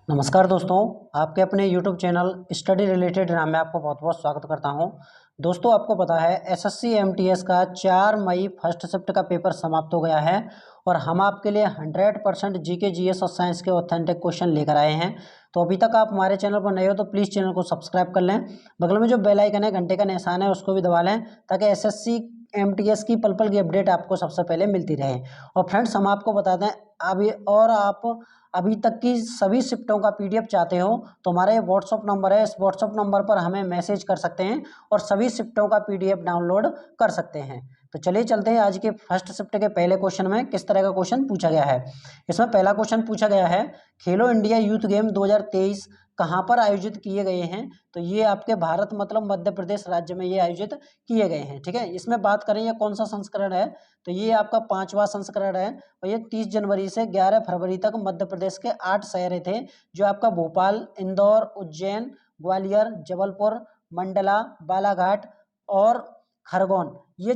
नमस्कार दोस्तों, आपके अपने YouTube चैनल स्टडी रिलेटेड नाम में आपको बहुत बहुत स्वागत करता हूं। दोस्तों, आपको पता है एसएससी एमटीएस का 4 मई फर्स्ट शिफ्ट का पेपर समाप्त हो गया है और हम आपके लिए 100% जीके जीएस और साइंस के ऑथेंटिक क्वेश्चन लेकर आए हैं। तो अभी तक आप हमारे चैनल पर नए हो तो प्लीज़ चैनल को सब्सक्राइब कर लें। बगल में जो बेल आइकन है, घंटे का निशान है, उसको भी दबा लें ताकि एसएससी एमटीएस की पल पल की अपडेट आपको सबसे पहले मिलती रहे। और फ्रेंड्स, हम आपको बता दें अभी और आप अभी तक की सभी शिफ्टों का पीडीएफ चाहते हो तो हमारा ये व्हाट्सअप नंबर है, इस व्हाट्सअप नंबर पर हमें मैसेज कर सकते हैं और सभी शिफ्टों का पीडीएफ डाउनलोड कर सकते हैं। तो चलिए चलते हैं आज के फर्स्ट शिफ्ट के पहले क्वेश्चन में किस तरह का क्वेश्चन पूछा गया है। इसमें पहला क्वेश्चन पूछा गया है, खेलो इंडिया यूथ गेम 2023 कहाँ पर आयोजित किए गए हैं। तो ये आपके भारत मतलब मध्य प्रदेश राज्य में ये आयोजित किए गए हैं। ठीक है, इसमें बात करें ये कौन सा संस्करण है, तो ये आपका 5वां संस्करण है और ये 30 जनवरी से 11 फरवरी तक मध्य प्रदेश के 8 शहर थे, जो आपका भोपाल, इंदौर, उज्जैन, ग्वालियर, जबलपुर, मंडला, बालाघाट और खरगोन, ये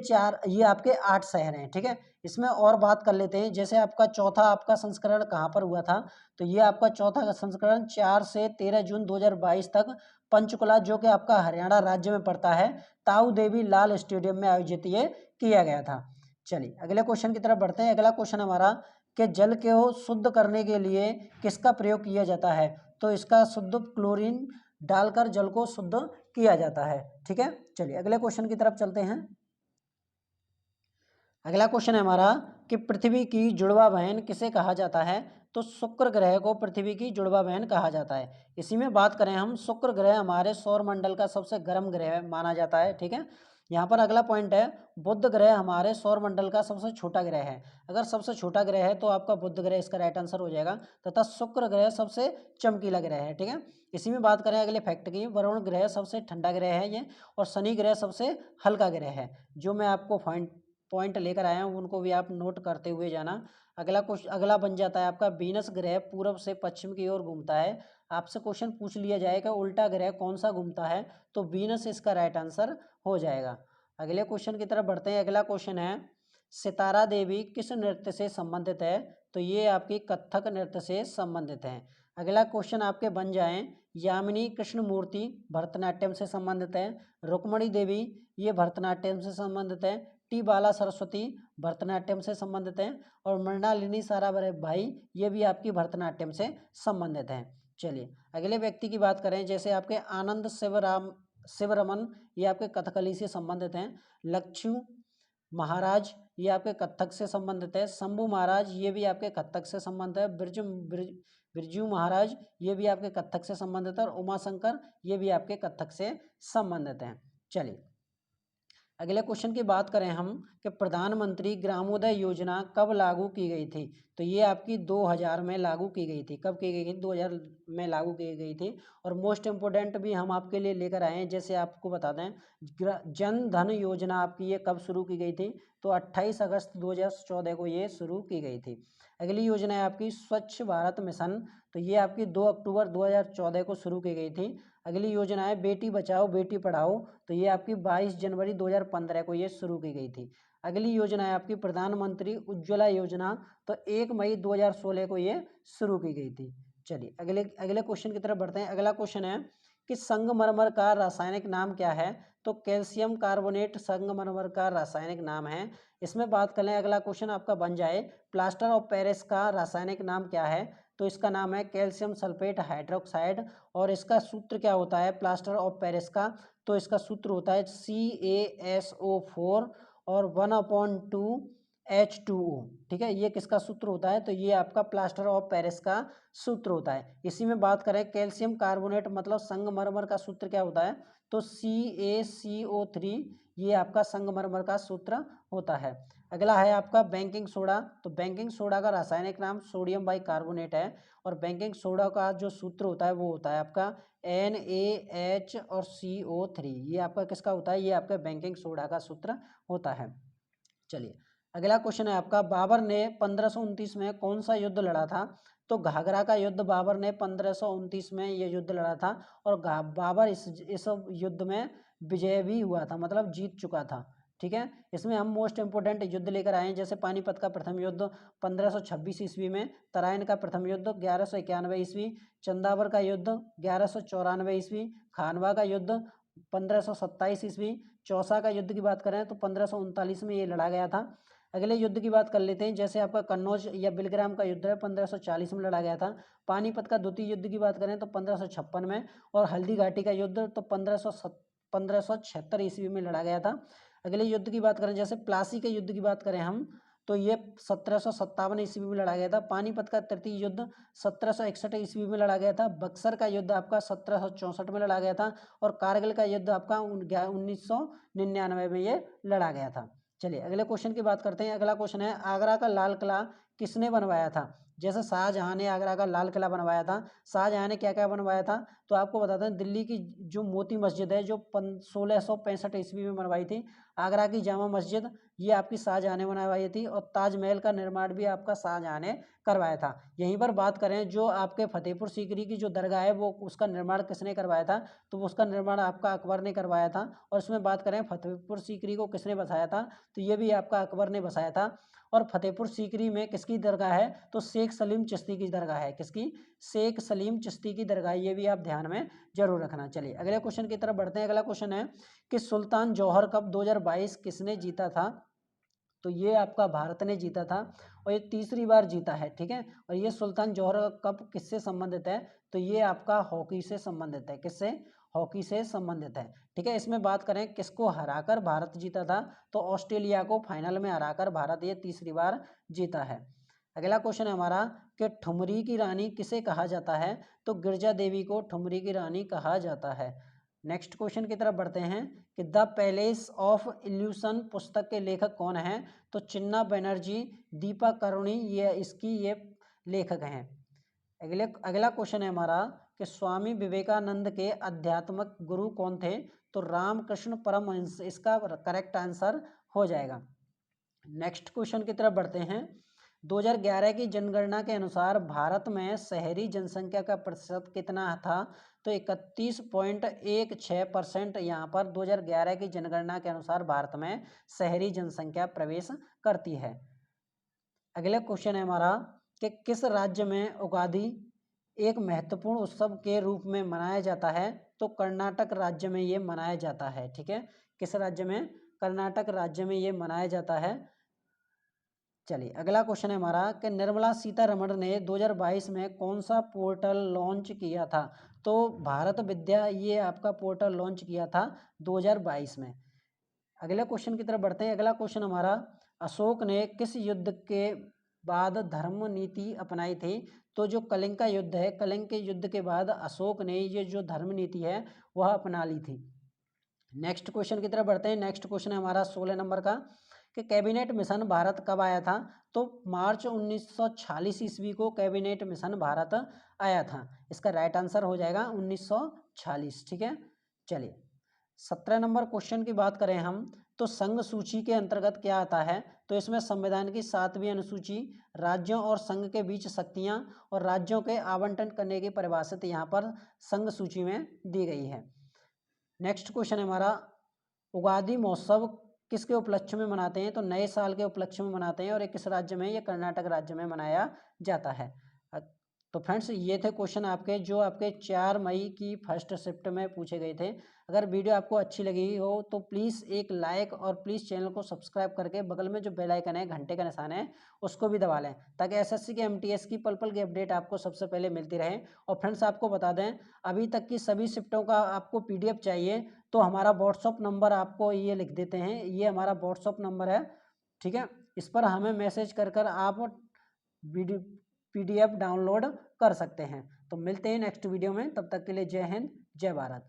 आपके 8 शहर हैं। ठीक है, इसमें और बात कर लेते हैं, जैसे आपका चौथा आपका संस्करण कहाँ पर हुआ था, तो ये आपका चौथा संस्करण 4 से 13 जून 2022 तक पंचकुला, जो कि आपका हरियाणा राज्य में पड़ता है, ताऊ देवी लाल स्टेडियम में आयोजित ये किया गया था। चलिए अगले क्वेश्चन की तरफ बढ़ते हैं। अगला क्वेश्चन हमारा कि जल को शुद्ध करने के लिए किसका प्रयोग किया जाता है, तो इसका शुद्ध क्लोरीन डालकर जल को शुद्ध किया जाता है। ठीक है, चलिए अगले क्वेश्चन की तरफ चलते हैं। अगला क्वेश्चन है हमारा कि पृथ्वी की जुड़वा बहन किसे कहा जाता है, तो शुक्र ग्रह को पृथ्वी की जुड़वा बहन कहा जाता है। इसी में बात करें हम, शुक्र ग्रह हमारे सौर मंडल का सबसे गर्म ग्रह माना जाता है। ठीक है, यहाँ पर अगला पॉइंट है, बुध ग्रह हमारे सौर मंडल का सबसे छोटा ग्रह है। अगर सबसे छोटा ग्रह है तो आपका बुध ग्रह इसका राइट आंसर हो जाएगा, तथा शुक्र ग्रह सबसे चमकीला ग्रह है। ठीक है, इसी में बात करें अगले फैक्ट की, वरुण ग्रह सबसे ठंडा ग्रह है ये, और शनि ग्रह सबसे हल्का ग्रह है। जो मैं आपको पॉइंट लेकर आया हूँ उनको भी आप नोट करते हुए जाना। अगला बन जाता है आपका, वीनस ग्रह पूर्व से पश्चिम की ओर घूमता है। आपसे क्वेश्चन पूछ लिया जाए कि उल्टा ग्रह कौन सा घूमता है, तो वीनस इसका राइट आंसर हो जाएगा। अगले क्वेश्चन की तरफ बढ़ते हैं। अगला क्वेश्चन है, सितारा देवी किस नृत्य से संबंधित है, तो ये आपकी कथक नृत्य से संबंधित है। अगला क्वेश्चन आपके बन जाएं, यामिनी कृष्णमूर्ति भरतनाट्यम से संबंधित है। रुक्मणी देवी ये भरतनाट्यम से संबंधित है। टी बाला सरस्वती भरतनाट्यम से संबंधित हैं, और मृणालिनी साराभाई ये भी आपकी भरतनाट्यम से संबंधित हैं। चलिए अगले व्यक्ति की बात करें, जैसे आपके आनंद शिवरमन ये आपके कथकली से संबंधित हैं। लक्षु महाराज ये आपके कथक से संबंधित है। शंभू महाराज ये भी आपके कथक से संबंधित है। बिरजू महाराज ये भी आपके कथक से संबंधित है, और उमाशंकर ये भी आपके कथक से संबंधित हैं। चलिए अगले क्वेश्चन की बात करें हम कि प्रधानमंत्री ग्रामोदय योजना कब लागू की गई थी, तो ये आपकी 2000 में लागू की गई थी। कब की गई थी? 2000 में लागू की गई थी। और मोस्ट इम्पोर्टेंट भी हम आपके लिए लेकर आए हैं, जैसे आपको बता दें, जन धन योजना आपकी ये कब शुरू की गई थी, तो 28 अगस्त 2014 को ये शुरू की गई थी। अगली योजना है आपकी स्वच्छ भारत मिशन, तो ये आपकी 2 अक्टूबर 2014 को शुरू की गई थी। अगली योजना है बेटी बचाओ बेटी पढ़ाओ, तो ये आपकी 22 जनवरी 2015 को ये शुरू की गई थी। अगली योजना है आपकी प्रधानमंत्री उज्ज्वला योजना, तो 1 मई 2016 को ये शुरू की गई थी। चलिए अगले अगले क्वेश्चन की तरफ बढ़ते हैं। अगला क्वेश्चन है कि संगमरमर का रासायनिक नाम क्या है, तो कैल्शियम कार्बोनेट संगमरमर का रासायनिक नाम है। इसमें बात करें, अगला क्वेश्चन आपका बन जाए, प्लास्टर ऑफ पेरिस का रासायनिक नाम क्या है, तो इसका नाम है कैल्शियम सल्फेट हाइड्रोक्साइड। और इसका सूत्र क्या होता है प्लास्टर ऑफ पेरिस का, तो इसका सूत्र होता है CaSO4 और 1/2H2O। ठीक है, ये किसका सूत्र होता है, तो ये आपका प्लास्टर ऑफ पेरिस का सूत्र होता है। इसी में बात करें कैल्शियम कार्बोनेट मतलब संगमरमर का सूत्र क्या होता है, तो CaCO3 ये आपका संगमरमर का सूत्र होता है। अगला है आपका बेकिंग सोडा, तो बेकिंग सोडा का रासायनिक नाम सोडियम बाइकार्बोनेट है। और बेकिंग सोडा का जो सूत्र होता है वो होता है आपका NaH और CO3, ये आपका किसका होता है, ये आपका बेकिंग सोडा का सूत्र होता है। चलिए अगला क्वेश्चन है आपका, बाबर ने 1529 में कौन सा युद्ध लड़ा था, तो घाघरा का युद्ध बाबर ने 1529 में ये युद्ध लड़ा था। और बाबर इस युद्ध में विजय भी हुआ था, मतलब जीत चुका था। ठीक है। इसमें हम मोस्ट इंपोर्टेंट युद्ध लेकर आए हैं, जैसे पानीपत का प्रथम युद्ध 1526 ईस्वी में, तराइन का प्रथम युद्ध 1191 ईस्वी, चंदावर का युद्ध 1194 ईस्वी, खानवा का युद्ध 1527 ईस्वी, चौसा का युद्ध की बात करें तो 1539 में ये लड़ा गया था। अगले युद्ध की बात कर लेते हैं, जैसे आपका कन्नौज या बिलग्राम का युद्ध है 1540 में लड़ा गया था। पानीपत का द्वितीय युद्ध की बात करें तो 1556 में, और हल्दी घाटी का युद्ध तो 1576 ईस्वी में लड़ा गया था। अगले युद्ध की बात करें, जैसे प्लासी के युद्ध की बात करें हम, तो ये 1757 ईस्वी में लड़ा गया था। पानीपत का तृतीय युद्ध 1761 ईस्वी में लड़ा गया था। बक्सर का युद्ध आपका 1764 में लड़ा गया था, और कारगिल का युद्ध आपका 1999 में ये लड़ा गया था। चलिए अगले क्वेश्चन की बात करते हैं। अगला क्वेश्चन है, आगरा का लाल किला किसने बनवाया था? जैसे शाहजहां ने आगरा का लाल किला बनवाया था। शाहजहां ने क्या क्या बनवाया था, तो आपको बताते हैं, दिल्ली की जो मोती मस्जिद है जो 1665 ईस्वी में बनवाई थी। आगरा की जामा मस्जिद ये आपकी शाहजहां ने बनवाई थी, और ताजमहल का निर्माण भी आपका शाहजहां ने करवाया था। यहीं पर बात करें, जो आपके फतेहपुर सीकरी की जो दरगाह है वो उसका निर्माण किसने करवाया था, तो उसका निर्माण आपका अकबर ने करवाया था। और इसमें बात करें फतेहपुर सीकरी को किसने बसाया था, तो ये भी आपका अकबर ने बसाया था। और फतेहपुर सीकरी में किसकी दरगाह है, तो शेख सलीम चिश्ती की दरगाह है। किसकी? शेख सलीम चिश्ती की दरगाह, ये भी आप ध्यान में जरूर रखना। चलिए अगले क्वेश्चन की तरफ बढ़ते हैं। अगला क्वेश्चन है कि सुल्तान जौहर कप 2022 किसने जीता था, तो ये आपका भारत ने जीता था, और ये तीसरी बार जीता है। ठीक है, और ये सुल्तान जौहर कप किससे संबंधित है, तो ये आपका हॉकी से संबंधित है। किससे? हॉकी से संबंधित है। ठीक है, इसमें बात करें किसको हराकर भारत जीता था, तो ऑस्ट्रेलिया को फाइनल में हराकर भारत ये तीसरी बार जीता है। अगला क्वेश्चन है हमारा कि ठुमरी की रानी किसे कहा जाता है, तो गिरजा देवी को ठुमरी की रानी कहा जाता है। नेक्स्ट क्वेश्चन की तरफ बढ़ते हैं कि द पैलेस ऑफ इल्यूशन पुस्तक के लेखक कौन हैं, तो चिन्ना बनर्जी, दीपा करुणी, ये लेखक हैं। अगला क्वेश्चन है हमारा कि स्वामी विवेकानंद के आध्यात्मिक गुरु कौन थे, तो रामकृष्ण परमहंस इसका करेक्ट आंसर हो जाएगा। नेक्स्ट क्वेश्चन की तरफ बढ़ते हैं। 2011 की जनगणना के अनुसार भारत में शहरी जनसंख्या का प्रतिशत कितना था, तो 31.16% यहाँ पर 2011 की जनगणना के अनुसार भारत में शहरी जनसंख्या प्रवेश करती है। अगला क्वेश्चन है हमारा कि किस राज्य में उगादि एक महत्वपूर्ण उत्सव के रूप में मनाया जाता है, तो कर्नाटक राज्य में ये मनाया जाता है। ठीक है, किस राज्य में? कर्नाटक राज्य में ये मनाया जाता है। चलिए अगला क्वेश्चन है हमारा कि निर्मला सीतारमण ने 2022 में कौन सा पोर्टल लॉन्च किया था, तो भारत विद्या ये आपका पोर्टल लॉन्च किया था 2022 में। अगले क्वेश्चन की तरफ बढ़ते हैं। अगला क्वेश्चन हमारा, अशोक ने किस युद्ध के बाद धर्म नीति अपनाई थी, तो जो कलिंग का युद्ध है, कलिंग के युद्ध के बाद अशोक ने ये जो धर्म नीति है वह अपना ली थी। नेक्स्ट क्वेश्चन की तरफ बढ़ते हैं। नेक्स्ट क्वेश्चन है हमारा 16 नंबर का कि कैबिनेट मिशन भारत कब आया था, तो मार्च 1946 ईस्वी को कैबिनेट मिशन भारत आया था। इसका राइट आंसर हो जाएगा 1946। ठीक है, चलिए 17 नंबर क्वेश्चन की बात करें हम, तो संघ सूची के अंतर्गत क्या आता है, तो इसमें संविधान की 7वीं अनुसूची, राज्यों और संघ के बीच शक्तियां और राज्यों के आवंटन करने की परिभाषित यहाँ पर संघ सूची में दी गई है। नेक्स्ट क्वेश्चन है हमारा, उगादि महोत्सव किसके उपलक्ष्य में मनाते हैं, तो नए साल के उपलक्ष्य में मनाते हैं, और ये किस राज्य में? ये कर्नाटक राज्य में मनाया जाता है। तो फ्रेंड्स ये थे क्वेश्चन आपके जो आपके 4 मई की फर्स्ट शिफ्ट में पूछे गए थे। अगर वीडियो आपको अच्छी लगी हो तो प्लीज़ एक लाइक और प्लीज़ चैनल को सब्सक्राइब करके बगल में जो बेल आइकन है, घंटे का निशान है, उसको भी दबा लें, ताकि एसएससी के एमटीएस की पल पल की अपडेट आपको सबसे पहले मिलती रहे। और फ्रेंड्स आपको बता दें, अभी तक की सभी शिफ्टों का आपको PDF चाहिए तो हमारा व्हाट्सअप नंबर आपको ये लिख देते हैं, ये हमारा व्हाट्सअप नंबर है। ठीक है, इस पर हमें मैसेज कर आप PDF डाउनलोड कर सकते हैं। तो मिलते हैं नेक्स्ट वीडियो में, तब तक के लिए जय हिंद, जय भारत।